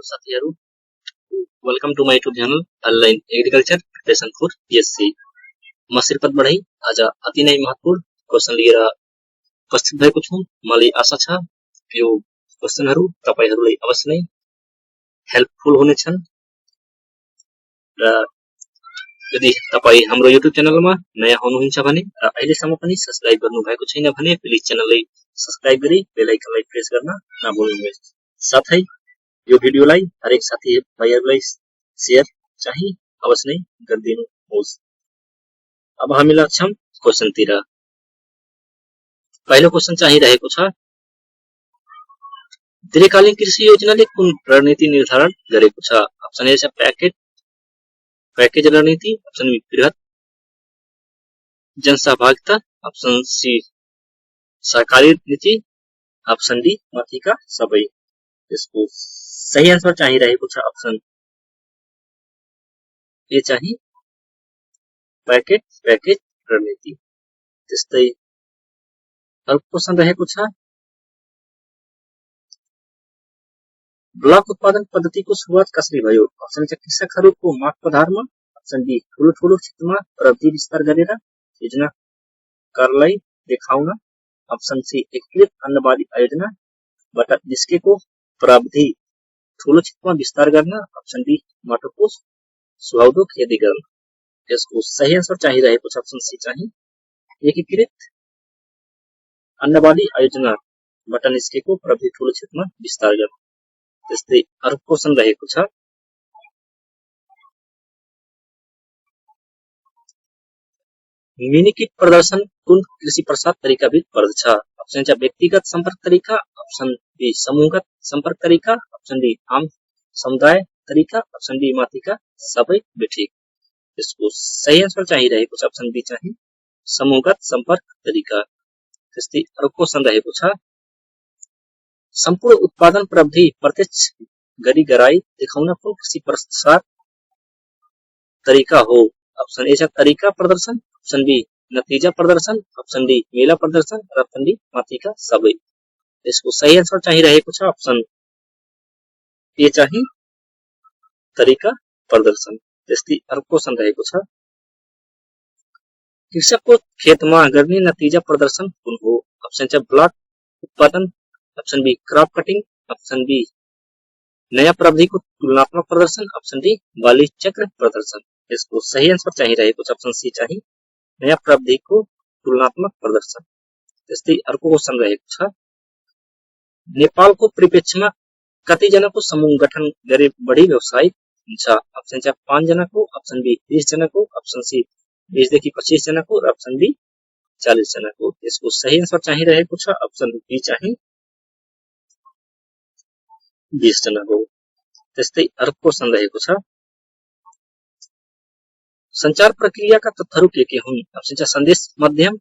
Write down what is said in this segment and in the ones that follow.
साथीहरु, welcome to my YouTube channel online agriculture preparation for PSC. म श्रीपद बढाई आज अति नै महत्वपूर्ण क्वेशन लिएर उपस्थित भएको छु। मलाई आशा छ यो क्वेशनहरु तपाईहरुलाई अवश्य नै हेल्पफुल हुनेछन् र यदि तपाई हाम्रो यूट्यूब च्यानलमा नयाँ हुनुहुन्छ भने र अहिलेसम्म पनि सब्स्क्राइब गर्नु भएको छैन भने प्लिज च्यानललाई सब्स्क्राइब गरी बेल आइकनलाई प्रेस गर्न नभुल्नुहोस्। साथै यो भिडियोलाई हरेक साथी भाइहरुलाई शेयर चाहिँ अवश्य नै गरिदिनुहोस्। अब हामी लाग्छौं क्वेशनतिर। पहिलो क्वेशन चाहिँ रहेको छ, दीर्घकालीन कृषि योजनाले कुन रणनीति निर्धारण गरेको छ? अप्सन ए छ पैकेज रणनीति, अप्सन बी बृहत जनसहभागिता, अप्सन सी सहकारी नीति, अप्सन डी माथिका सबै। यसको सही आन्सर चाहिँ रहेको छ अप्सन ए चाहिँ पैकेज रणनीति। त्यस्तै अर्को क्वेशन रहेको छ, ब्लक उत्पादन पद्धतिको सुरुवात कसरी भयो? अप्सन ए कृषकहरूको मागको आधारमा, अप्सन बी ठूलो क्षेत्रमा प्रविधि विस्तार गरेर योजनाकारलाई देखाउन, अप्सन सी एकीकृत अन्नबाली आयोजनाबाट निस्केको प्रविधि ठूलो क्षेत्रमा विस्तार गर्न, अप्सन डी माटोको सुहाउँदो खेती गर्न। यसको सही आन्सर चाहिँ रहेको छ अप्सन सी चाहिँ एकीकृत अन्नबाली आयोजनाबाट निस्केको प्रविधि ठूलो क्षेत्रमा विस्तार गर्न। त्यस्तै अर्को क्वेशन रहेको छ, मिनी किट प्रदर्शन कुन कृषि प्रसार तरिकाभित्र पर्दछ? अप्सन ए व्यक्तिगत सम्पर्क तरिका, अप्सन बी समूहगत सम्पर्क तरिका, अप्सन डी आम समुदाय तरिका, अप्सन डी माथिका सबै बेठिक। यसको सही आन्सर चाहिँ रहेको छ अप्सन बी चाहिँ समूहगत सम्पर्क तरिका। त्यस्तै अर्को क्वेशन रहेको छ, सम्पूर्ण उत्पादन प्रविधि प्रत्यक्ष गरी गराई देखाउन कुन कृषि प्रसार तरिका हो? अप्सन ए छ तरिका प्रदर्शन, अप्सन बी नतिजा प्रदर्शन, अप्सन डी मेला प्रदर्शन, र अप्सन डी माथिका सबै। यसको सही आन्सर चाहिँ रहेको छ अप्सन ए चाहिँ तरिका प्रदर्शन। त्यस्तै अर्को क्वेशन रहेको छ, कृषकको खेतमा गर्ने नतिजा प्रदर्शन कुन हो? अप्सन ए ब्लक उत्पादन, option B crop cutting, option B नयाँ प्रविधिको तुलनात्मक प्रदर्शन, अप्सन डी बाली चक्र प्रदर्शन। यसको सही आन्सर चाहिँ रहेको छ अप्सन सी चाहिँ नयाँ प्रविधिको तुलनात्मक प्रदर्शन। त्यस्तै अर्को क्वेशन रहेको छ, नेपालको परिप्रेक्ष्यमा कति जनाको समूह गठन गरे बढी व्यावसायिक हुन्छ? अप्सन ए 5 जनाको, अप्सन बी 30 जनाको, अप्सन सी 20 देखि 25 जनाको, र अप्सन डी 40 जनाको। यसको सही आन्सर चाहिँ रहेको छ अप्सन बी चाहिँ 20 जनाको। त्यस्तै अर्को क्वेशन रहेको छ, संचार प्रक्रियाका तत्वहरू के हुन्? अप्सन ए सन्देश माध्यम,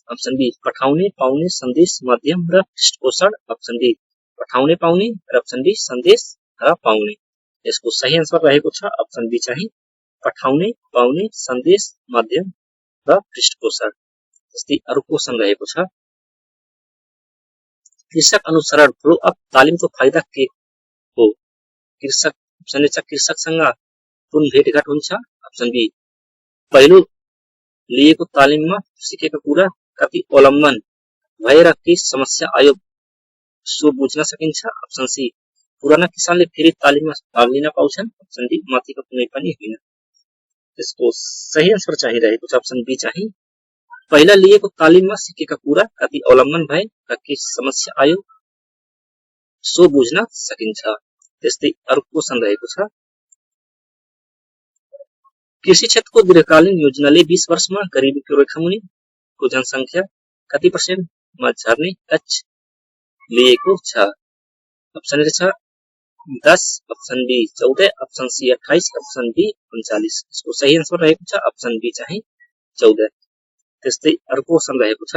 अप्सन बी पठाउने पाउने सन्देश माध्यम र पृष्ठपोषण, अप्सन डी पठाउने पाउने, र अप्सन डी सन्देश र पाउने। यसको सही आन्सर रहेको छ अप्सन बी चाहिँ पठाउने पाउने सन्देश माध्यम र पृष्ठपोषण। त्यस्तै अर्को क्वेशन रहेको छ, कृषक अनुसरण फ्लो अप तालिमको फाइदा के हो? कृषक अप्सन ए कृषकसँग कुन भेटघाट हुन्छ? अप्सन बी पहिलो लिएको तालिममा सिकेका कुरा कति अवलम्बन भएर के समस्या आयो सो बुझ्न सकिन्छ, अप्सन सी पुराना किसानले फेरि तालिममा भाग लिन पाउँछन्, अप्सन डी माथिको कुनै पनि होइन। यसको सही आन्सर चाहिँ रहेको छ अप्सन बी चाहिँ पहिला लिएको तालिममा सिकेका कुरा कति अवलम्बन भए र के समस्या आयो सो बुझ्न सकिन्छ। त्यस्तै अर्को क्वेशन रहेको छ, कृषि क्षेत्रको दीर्घकालीन योजनाले 20 वर्षमा गरिबीको रेखामुनिको जनसङ्ख्या कति % झर्ने लक्ष्य लिएको छ? अप्सन ए छ 10, option B 14, option C 28, option D 39। यसको सही आन्सर रहेको छ अप्सन बी चाहिँ 14। त्यस्तै अर्को क्वेशन रहेको छ,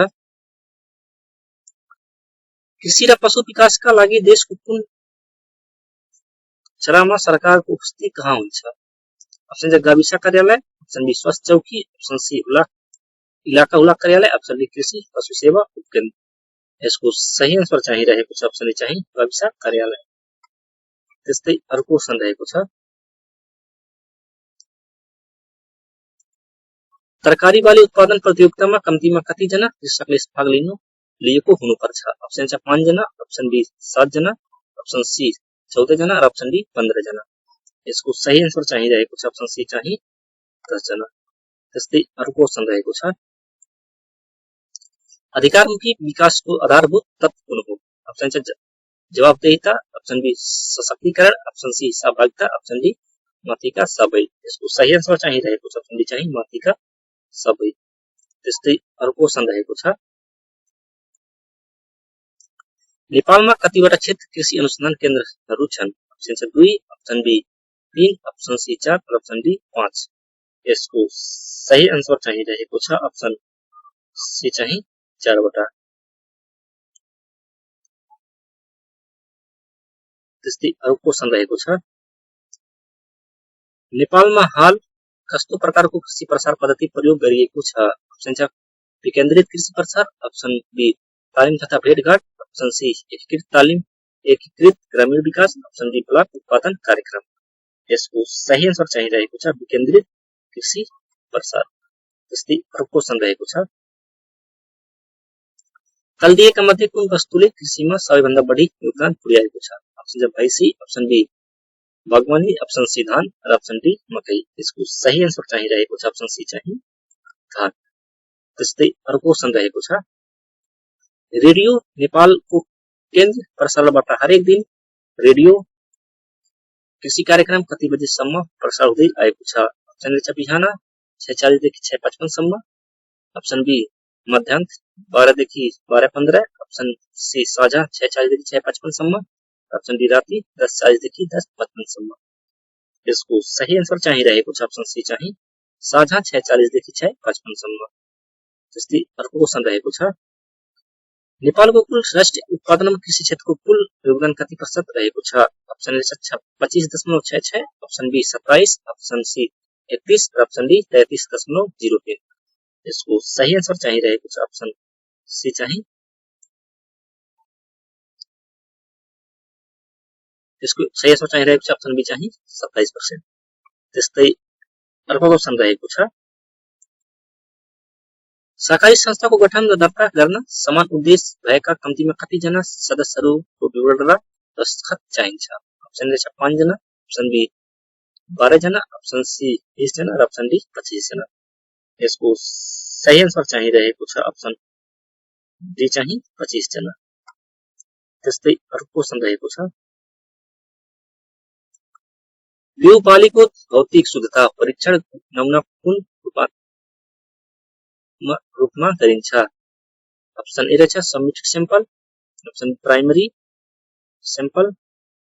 कृषि र पशु विकासका लागि देशको कुन क्षेत्रमा सरकारको उपस्थिति कहाँ हुन्छ? अप्सन ए गाविस कार्यालय, अप्सन बी स्वास्थ्य चौकी, अप्सन सी इलाका हुलाक कार्यालय, अप्सन डी कृषि पशु सेवा उपकेन्द्र। यसको सही आन्सर चाहिँ रहेको छ अप्सन ए चाहिँ गाविस कार्यालय। त्यस्तै अर्को क्वेशन रहेको छ तरकारी बाली उत्पादन प्रतियोगितामा कम्तीमा कतिजना कृषकले भाग लिएको हुनुपर्छ अप्सन छ 5 जना अप्सन बी 7 जना अप्सन सी 14 जना र अप्सन डी 15 जना यसको सही आन्सर चाहिँ रहेको छ अप्सन सी चाहिँ 10 जना त्यस्तै अर्को क्वेशन रहेको छ अधिकारमुखी विकासको आधारभूत तत्व कुन हो अप्सन छ जवाबदेहिता अप्सन बी सशक्तिकरण अप्सन सी सहभागिता अप्सन डी माथिका सबै यसको सही आन्सर चाहिँ रहेको छ अप्सन डी चाहिँ माथिका सबै त्यस्तै अर्को क्वेशन रहेको छ नेपालमा कतिवटा क्षेत्र कृषि अनुसन्धान केन्द्रहरू छन् अप्सन छ 2 अप्सन बी 3 अप्सन सी 4 र अप्सन डी 5 यसको सही आन्सर चाहिँ रहेको छ अप्सन सी चाहिँ 4 वटा त्यस्तै अर्को क्वेशन रहेको छ नेपालमा हाल कस्तो प्रकारको कृषि प्रसार पद्धति प्रयोग गरिएको छ अप्सन छ विकेन्द्रित कृषि प्रसार अप्सन बी तालिम तथा भेटघाट अप्सन सी एकीकृत तालिम एकीकृत ग्रामीण विकास अप्सन डी ब्लक उत्पादन कार्यक्रम यसको सही आन्सर चाहिँ रहेको छ विकेन्द्रित कृषि प्रसार त्यस्तै अर्को क्वेशन रहेको छ तल दिएका मध्ये कुन वस्तुले कृषिमा सबैभन्दा बढी योगदान पुर्याएको छ अप्सन छ भैँसी अप्सन बी बागवानी अप्सन सी धान र अप्सन डी मकै यसको सही आन्सर चाहिँ रहेको छ अप्सन सी चाहिँ धान त्यस्तै अर्को क्वेशन रहेको छ रेडियो नेपालको केन्द्र प्रसारणबाट हरेक दिन रेडियो कृषि कार्यक्रम कति बजेसम्म प्रसार हुँदै आएको छ अप्सन ए छ बिहान 6:40 देखि 6:55 सम्म अप्सन बी मध्यान्ह 12 देखि 12:15 अप्सन सी साँझ 6:40 देखि 6:55 सम्म अप्सन डी राति 10:40 देखि 10:55 सम्म यसको सही आन्सर चाहिँ रहेको छ अप्सन सी चाहिँ साँझ 6:40 देखि 6:55 सम्म त्यस्तै अर्को क्वेशन रहेको छ नेपालको कुल राष्ट्रिय उत्पादनमा कृषि क्षेत्रको कुल योगदान कति प्रतिशत रहेको छ option A 25.66 option B 27 option C 31 र अप्सन डी 33.03 यसको सही आन्सर चाहिँ रहेको छ अप्सन सी चाहिँ यसको सही आन्सर चाहिँ रहेको छ अप्सन बी चाहिँ 27%। त्यस्तै अर्को क्वेशन रहेको छ सहकारी संस्थाको गठन र दर्ता गर्न समान उद्देश्य भएका कम्तीमा कतिजना सदस्यहरूको विवरण र दस्तखत चाहिन्छ अप्सन ए छ 5 जना अप्सन बी 12 जना अप्सन सी 20 जना र अप्सन डी 25 जना यसको सही आन्सर चाहिँ रहेको छ अप्सन डी चाहिँ 25 जना त्यस्तै अर्को क्वेशन रहेको छ बिउ बालीको भौतिक शुद्धता परीक्षण नमुना कुन रूपमा गरिन्छ अप्सन ए रहेछ submitted sample option primary sample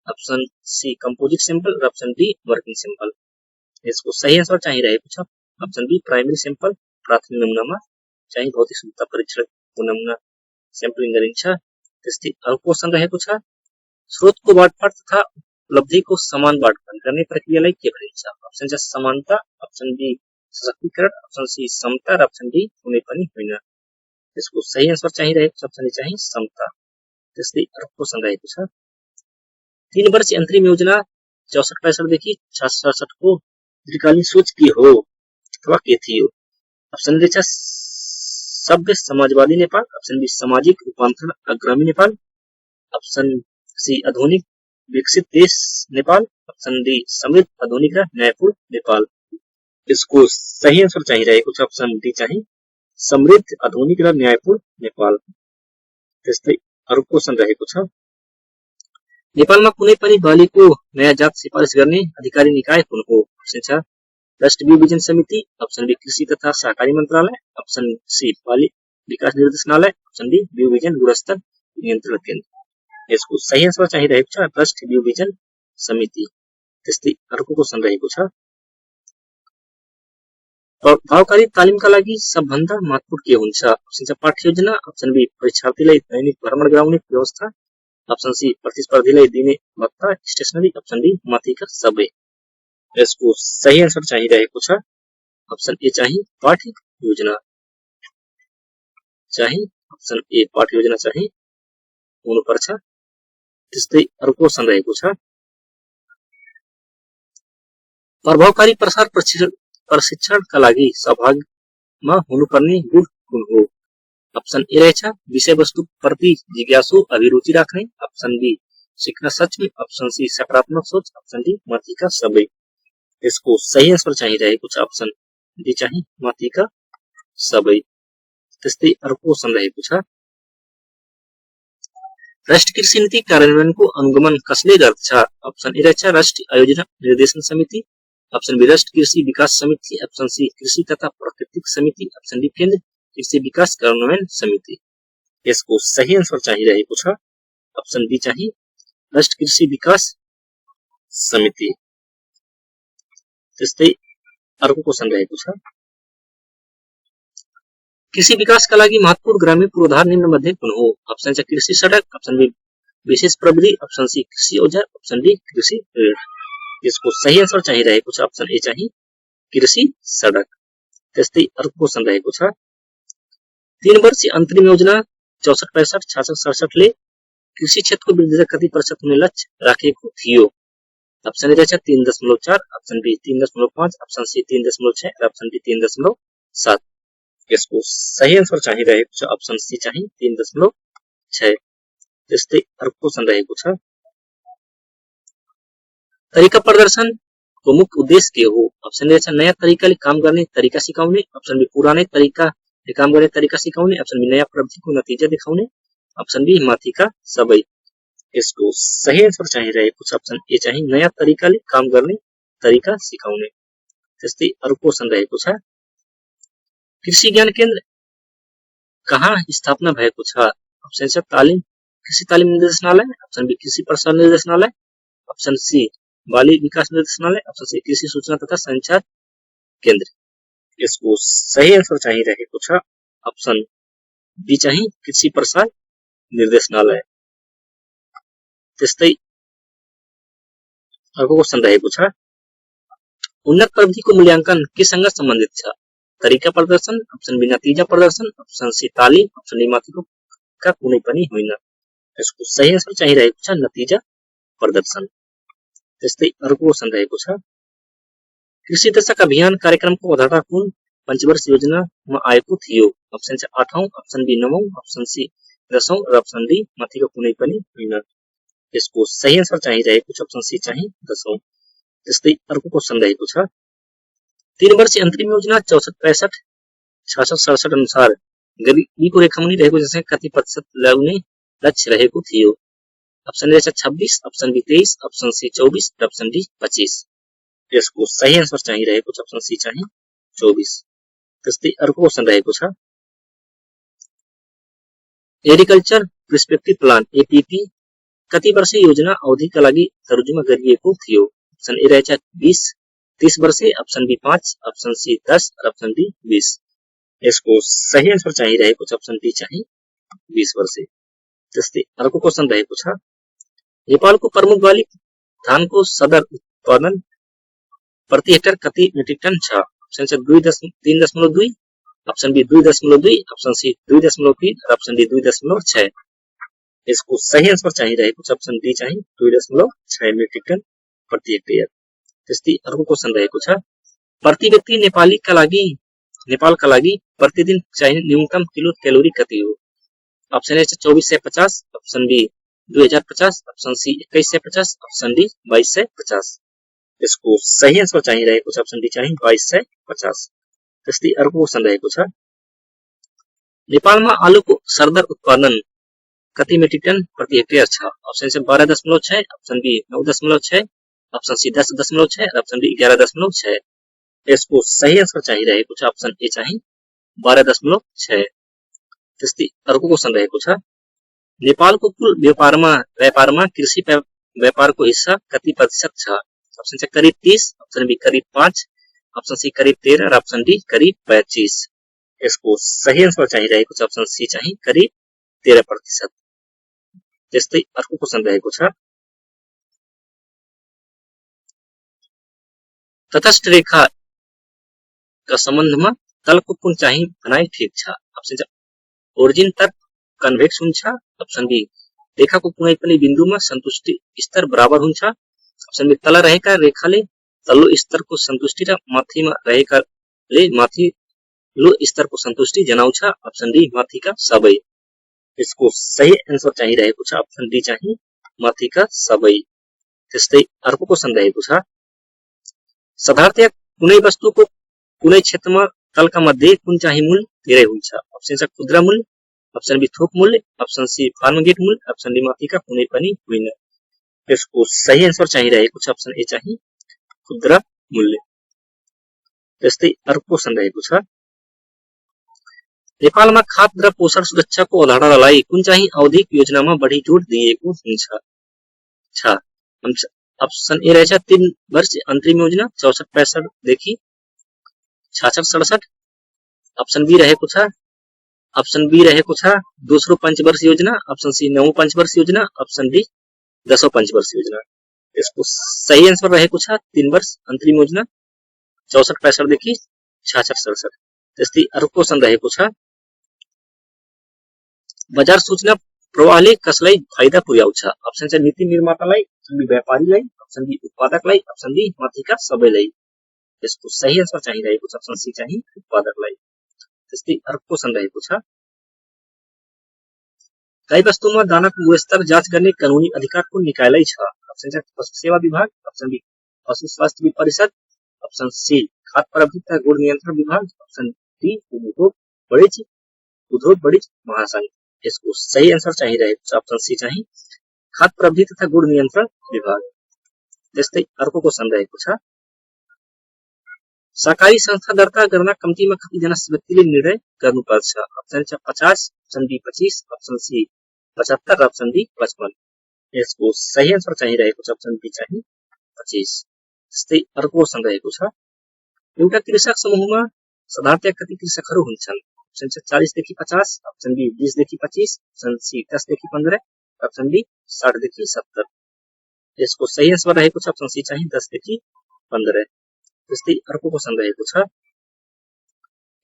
option C composite sample र अप्सन डी वर्किङ सेम्पल यसको सही आन्सर चाहिँ रहेको छ अप्सन बी प्राइमरी सेम्पल प्राथमिक नमुनामा चाहिँ भौतिक शुद्धता परीक्षणको नमुना सेम्पलिङ गरिन्छ त्यस्तै अर्को क्वेशन रहेको छ स्रोतको बाँडफाँड तथा उपलब्धिको समान बाँडफाँड गर्ने प्रक्रियालाई के भनिन्छ अप्सन छ समानता अप्सन बी सशक्तिकरण अप्सन सी समता र अप्सन डी कुनै पनि होइन यसको सही आन्सर चाहिँ रहेको छ अप्सन डी चाहिँ समता त्यस्तै अर्को क्वेशन रहेको छ 3 वर्ष अन्तरिम योजना 64-65 देखि 66 को दीर्घकालीन सोच के हो अथवा के थियो अप्सन ए छ सभ्य समाजवादी नेपाल अप्सन बी सामाजिक रूपान्तरण अग्रणी नेपाल अप्सन सी आधुनिक विकसित देश नेपाल अप्सन डी समृद्ध आधुनिक र न्यायपूर्ण नेपाल यसको सही आन्सर चाहिँ रहेको छ अप्सन डी चाहिँ समृद्ध आधुनिक र न्यायपूर्ण नेपाल त्यस्तै अर्को क्वेशन रहेको छ नेपालमा कुनै पनि बालीको नयाँ जात सिफारिस गर्ने अधिकारी निकाय कुन हो अप्सन छ राष्ट्रिय बिउ बिजन समिति अप्सन बी कृषि तथा सहकारी मन्त्रालय अप्सन सी बाली विकास निर्देशनालय अप्सन डी बिउ बिजन गुणस्तर नियन्त्रण केन्द्र यसको सही आन्सर चाहिँ रहेको छ राष्ट्रिय बिउ बिजन समिति त्यस्तै अर्को क्वेशन रहेको छ प्रभावकारी तालिमका लागि सबभन्दा महत्वपूर्ण के हुन्छ अप्सन छ पाठ्ययोजना अप्सन बी परीक्षार्थीलाई दैनिक भ्रमण गराउने व्यवस्था अप्सन सी प्रतिस्पर्धीलाई दिने भत्ता स्टेशनरी अप्सन डी माथिका सबै यसको सही आन्सर चाहिँ रहेको छ अप्सन ए चाहिँ पाठ्य योजना चाहिँ अप्सन ए पाठ्य योजना चाहिँ हुनुपर्छ त्यस्तै अर्को क्वेशन रहेको छ प्रभावकारी प्रसार प्रशिक्षणका लागि सहभागमा हुनुपर्ने गुण कुन हो? ऑप्शन ए रहेछ विषयवस्तु प्रति जिज्ञासु अभिरुचि राख्ने, ऑप्शन बी सिक्न सक्षम, ऑप्शन सी सकारात्मक सोच, ऑप्शन डी माथिका सबै। यसको सही आन्सर चाहिँ रहेको छ ऑप्शन डी चाहिँ माथिका सबै। त्यस्तै अर्को क्वेशन रहेको छ राष्ट्रिय कृषि नीति कार्यान्वयनको अनुगमन कसले गर्दछ? ऑप्शन ए रहेछ राष्ट्रिय आयोजना निर्देशन समिति, ऑप्शन बी राष्ट्रिय कृषि विकास समिति, ऑप्शन सी कृषि तथा प्राकृतिक समिति, ऑप्शन डी केन्द्र कृषि विकास कार्यान्वयन समिति। यसको सही आन्सर चाहिँ रहेको छ ऑप्शन बी चाहिँ राष्ट्रिय कृषि विकास समिति। त्यस्तै अर्को क्वेशन रहेको छ कृषि विकासका लागि महत्वपूर्ण ग्रामीण पूर्वाधार निम्न मध्ये कुन हो? ऑप्शन छ कृषि सडक, ऑप्शन बी विशेष प्रविधि, ऑप्शन सी कृषि औजार, ऑप्शन डी कृषि ऋण। यसको सही आन्सर चाहिँ रहेको छ ऑप्शन ए चाहिँ कृषि सडक। त्यस्तै अर्को क्वेशन रहेको छ 3 वर्षीय अन्तरिम योजना 64-65, 66-67 ले कृषि क्षेत्रको वृद्धि कति प्रतिशत हुने लक्ष्य राखेको थियो? ऑप्शन ए रहेछ 3.4, ऑप्शन बी 3.5, ऑप्शन सी 3.6 र ऑप्शन डी 3.7। यसको सही आन्सर चाहिँ रहेको छ ऑप्शन सी चाहिँ 3.6। त्यस्तै अर्को क्वेशन रहेको छ तरिका प्रदर्शनको मुख्य उद्देश्य के हो? ऑप्शन ए छ नयाँ तरिकाले काम गर्ने तरिका सिकाउने, ऑप्शन बी पुरानै तरिकाले काम गर्ने तरिका सिकाउने, ऑप्शन बी नयाँ प्रविधिको नतिजा देखाउने, ऑप्शन बी माथिका सबै। यसको सही आन्सर चाहिँ रहेको छ ऑप्शन ए चाहिँ नयाँ तरिकाले काम गर्ने तरिका सिकाउने। त्यस्तै अर्को क्वेशन रहेको छ कृषि ज्ञान केन्द्र कहाँ स्थापना भएको छ? ऑप्शन छ कृषि तालिम निर्देशनालय, ऑप्शन बी कृषि प्रसार निर्देशनालय, ऑप्शन सी बाली विकास निर्देशनालय, ऑप्शन सी कृषि सूचना तथा संचार केन्द्र। यसको सही आन्सर चाहिँ रहेको छ ऑप्शन बी चाहिँ कृषि प्रसार निर्देशनालय। त्यस्तै अर्को क्वेशन रहेको छ उन्नत प्रविधिको मूल्याङ्कन केसँग सम्बन्धित छ? तरिका प्रदर्शन, ऑप्शन बी नतिजा प्रदर्शन, ऑप्शन सी तालिम, ऑप्शन डी माथिको का कुनै पनि होइन। यसको सही आन्सर चाहिँ रहेको छ नतिजा प्रदर्शन। त्यस्तै अर्को क्वेशन रहेको छ कृषि दशक अभियान कार्यक्रमको अवधारणा कुन पञ्चवर्ष योजनामा आएको थियो? ऑप्शन छ 8औं, ऑप्शन बी 9औं, ऑप्शन सी 10औं र ऑप्शन डी माथिको कुनै पनि होइन। यसको सही आन्सर चाहिँ रहेको छ ऑप्शन सी चाहिँ 10औं। त्यस्तै अर्को क्वेशन रहेको छ 3 वर्षीय अन्तरिम योजना 64-65, 66-67 अनुसार गरीबीको रेखामुनि रहेको जनसङ्ख्या कति प्रतिशत ल्याउने लक्ष्य रहेको थियो? Option A 26, option B 23, option C 24 र ऑप्शन डी 25। यसको सही आन्सर चाहिँ रहेको छ ऑप्शन सी चाहिँ 24। त्यस्तै अर्को क्वेशन रहेको छ एग्रिकल्चर पर्सपेक्टिभ प्लान एपीपी कति वर्षीय योजना अवधिका लागि तर्जुमा गरिएको थियो? ऑप्शन ए रहेछ 20-30 वर्षे, ऑप्शन बी 5, ऑप्शन सी 10 र ऑप्शन डी 20। यसको सही आन्सर चाहिँ रहेको छ ऑप्शन डी चाहिँ 20 वर्षे। त्यस्तै अर्को क्वेशन रहेको छ नेपालको प्रमुख बाली धानको सदर उत्पादन प्रति हेक्टर कति मेट्रिक टन छ? ऑप्शन छ 3.2, ऑप्शन बी 2.2, ऑप्शन सी 2.3 र ऑप्शन डी 2.6। यसको सही आन्सर चाहिँ रहेको छ ऑप्शन डी चाहिँ 2.6 मेट्रिक टन प्रति हेक्टेयर। त्यस्तै अर्को क्वेशन रहेको छ प्रति व्यक्ति नेपालका लागि प्रतिदिन चाहिने न्यूनतम किलो क्यालोरी कति हो? Option A 2450, option B 2050, option C 2150, option D 2250। यसको सही आन्सर चाहिँ रहेको छ ऑप्शन डी चाहिँ 2250। त्यस्तै अर्को क्वेशन रहेको छ नेपालमा आलुको सरदर उत्पादन कति मेट्रिक टन प्रति हेक्टेयर छ? ऑप्शन छ 12.6, ऑप्शन बी 9.6, ऑप्शन सी 10.6 र ऑप्शन डी 11.6। यसको सही आन्सर चाहिँ रहेको छ ऑप्शन ए चाहिँ 12.6। त्यस्तै अर्को क्वेशन रहेको छ नेपालको कुल व्यापारमा कृषि व्यापारको हिस्सा कति प्रतिशत छ? ऑप्शन छ करिब 30, ऑप्शन बी करिब 5, ऑप्शन सी करिब 13 र ऑप्शन डी करिब 25। यसको सही आन्सर चाहिँ रहेको छ ऑप्शन सी चाहिँ करिब 13%। त्यस्तै अर्को क्वेशन रहेको छ तटस्थ रेखाका सम्बन्धमा तलको कुन चाहिँ भनाइ ठिक छ? ऑप्शन छ ओरिजिन तट कन्भेक्स हुन्छ, ऑप्शन बी रेखाको कुनै पनि बिन्दुमा सन्तुष्टि स्तर बराबर हुन्छ, ऑप्शन बी तल रहेका रेखाले तल्लो स्तरको सन्तुष्टि र माथिमा रहेकाले माथिल्लो स्तरको सन्तुष्टि जनाउँछ। अप्सन डी माथिका सबै। यसको सही आन्सर चाहिँ रहेको छ अप्सन डी चाहिँ माथिका सबै। त्यस्तै अर्को क्वेशन रहेको छ साधारणतया कुनै वस्तुको कुनै क्षेत्रमा तलका मध्ये कुन चाहिँ मूल्य धेरै हुन्छ? अप्सन छ खुद्रा मूल्य, अप्सन बी थोक मूल्य, अप्सन सी फार्मगेट मूल्य, अप्सन डी माथिका कुनै पनि होइन। यसको सही आन्सर चाहिँ रहेको छ अप्सन ए चाहिँ खुद्रा मूल्य। त्यस्तै अर्को क्वेशन रहेको छ नेपालमा खाद्य र पोषण सुरक्षाको अवधारणालाई कुन चाहिँ औद्योगिक योजनामा बढी जोड दिएको हुन्छ? अप्सन ए रहेछ 3 वर्ष अन्तरिम योजना 64-65 देखि 66-67। अप्सन बी रहेको छ दोस्रो पंचवर्ष योजना, अप्सन सी 9 पंचवर्ष योजना, अप्सन डी 10 पंचवर्ष योजना। यसको सही आन्सर रहेको छ 3 वर्ष अन्तरिम योजना 64-65 देखि 66-67। त्यस्तै अर्को क्वेशन रहेको छ बजार सूचना प्रवाहले कसलाई फाइदा पुर्याउँछ? अप्सन छ नीति निर्मातालाई, अप्सन बी व्यापारीलाई, अप्सन बी उत्पादकलाई, अप्सन डी माथिका सबैलाई। यसको सही आन्सर चाहिँ रहेको छ अप्सन सी चाहिँ उत्पादकलाई। त्यस्तै अर्को क्वेशन रहेको छ गाई वस्तुमा दानाको गुणस्तर जाँच गर्ने कानूनी अधिकार कुन निकायलाई छ? अप्सन छ पशु सेवा विभाग, अप्सन बी पशु स्वास्थ्य परिषद, अप्सन सी खाद्य प्रविधि तथा गुण नियन्त्रण विभाग, अप्सन डी उद्योग वाणिज्य महासंघ। यसको सही आन्सर चाहिँ रहेको छ अप्सन सी चाहिँ खाद्य प्रविधि तथा गुण नियन्त्रण विभाग। त्यस्तै अर्को क्वेशन रहेको छ सहकारी संस्था दर्ता गर्न कम्तीमा कतिजना व्यक्तिले निर्णय गर्नुपर्छ? अप्सन छ 50, option B 25, option C 75, option D 55। यसको सही आन्सर चाहिँ रहेको छ अप्सन बी चाहिँ 25। त्यस्तै अर्को क्वेशन रहेको छ एउटा कृषक समूहमा साधारणतया कति कृषकहरू हुन्छन्? अप्सन छ 40 देखि 50, अप्सन बी 20 देखि 25, अप्सन सी 10 देखि 15, अप्सन डी 60 देखि 70। यसको सही आन्सर रहेको छ अप्सन सी चाहिँ 10 देखि 15। त्यस्तै अर्को क्वेशन रहेको छ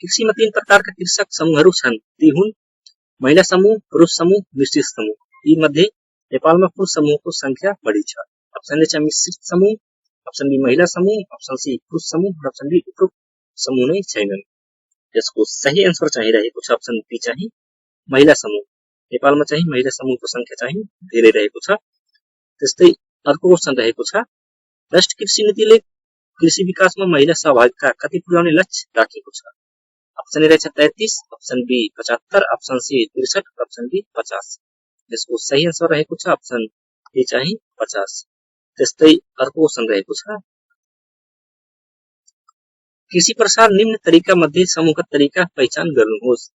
कृषिमा 3 प्रकारका कृषक समूहहरू छन्, ती हुन् महिला समूह, पुरुष समूह, मिश्रित समूह। यी मध्ये नेपालमा कुन समूहको संख्या बढी छ? अप्सन ए चाहिँ मिश्रित समूह, अप्सन बी महिला समूह, अप्सन सी पुरुष समूह, अप्सन डी उपरोक्त समूह नै छैनन्। यसको सही आन्सर चाहिँ रहेको छ अप्सन बी चाहिँ महिला समूह। नेपालमा चाहिँ महिला समूहको संख्या चाहिँ धेरै रहेको छ। त्यस्तै अर्को क्वेशन रहेको छ राष्ट्रिय कृषि नीतिले कृषि विकासमा महिला सहभागिता कति पुर्याउने लक्ष्य राखेको छ? अप्सन ए रहेछ 33, option B 75, option C 63, option D 50। यसको सही आन्सर रहेको छ अप्सन ए चाहिँ 50। त्यस्तै अर्को क्वेशन रहेको छ कृषि प्रसार निम्न तरिका मध्ये समूहगत तरिका पहिचान गर्नुहोस्।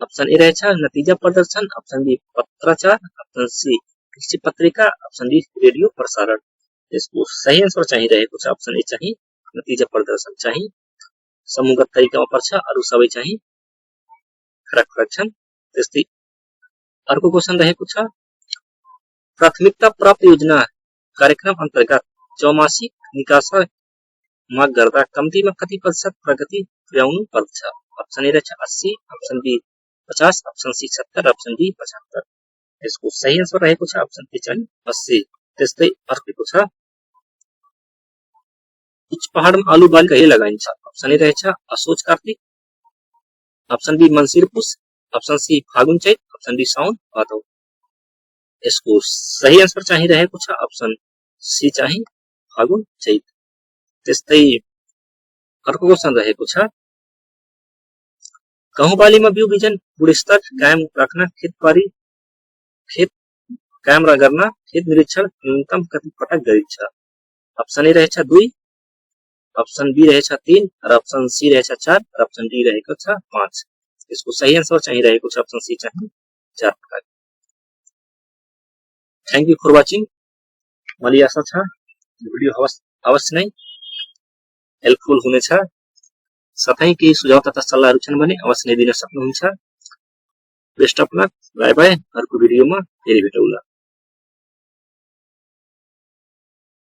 अप्सन ए रहेछ नतिजा प्रदर्शन, अप्सन बी पत्राचार, अप्सन सी कृषि पत्रिका, अप्सन डी रेडियो प्रसारण। यसको सही आन्सर चाहिँ रहेको छ अप्सन ए चाहिँ नतिजा प्रदर्शन चाहिँ समूहगत तरिकामा पर्छ, अरु सबै चाहिँ फरक छन्। त्यस्तै अर्को क्वेशन रहेको छ प्राथमिकता प्राप्त योजना कार्यक्रम अन्तर्गत चौमासिक निकास माग गर्दा कम्तीमा कति प्रतिशत प्रगति पुर्याउनु पर्छ? अप्सन ए रहेछ 80, option B 50, option C 70, option D 75। यसको सही आन्सर रहेको छ अप्सन ए चाहिँ 80। त्यस्तै अर्को छ उच्च पहाडमा आलु बाली कहिले लगाइन्छ? अप्सन ए रहेछ असोज कार्तिक, अप्सन बी मङ्सिर पुस, अप्सन सी फागुन चैत, अप्सन डी साउन भादौ। यसको सही आन्सर चाहिँ रहेको छ अप्सन सी चाहिँ फागुन चैत। त्यस्तै अर्को क्वेशन रहेको छ गहुँ बालीमा बिउ बिजन गुणस्तर कायम राख्न खेत कायम गर्न खेत निरीक्षण न्यूनतम कति पटक गरिन्छ? अप्सन ए रहेछ 2, अप्सन बी रहेछ 3, र अप्सन सी रहेछ 4, र अप्सन डी रहेको छ 5। यसको सही आन्सर चाहिँ रहेको छ अप्सन सी चाहिँ 4 पटक। Thank you for watching. मलाई आशा छ भिडियो अवश्य नै हेल्पफुल हुनेछ। साथै केही सुझाव तथा सल्लाहहरू छन् भने अवश्य नै दिन सक्नुहुन्छ। Best of lock, bye bye. अर्को भिडियोमा फेरि भेटौँला।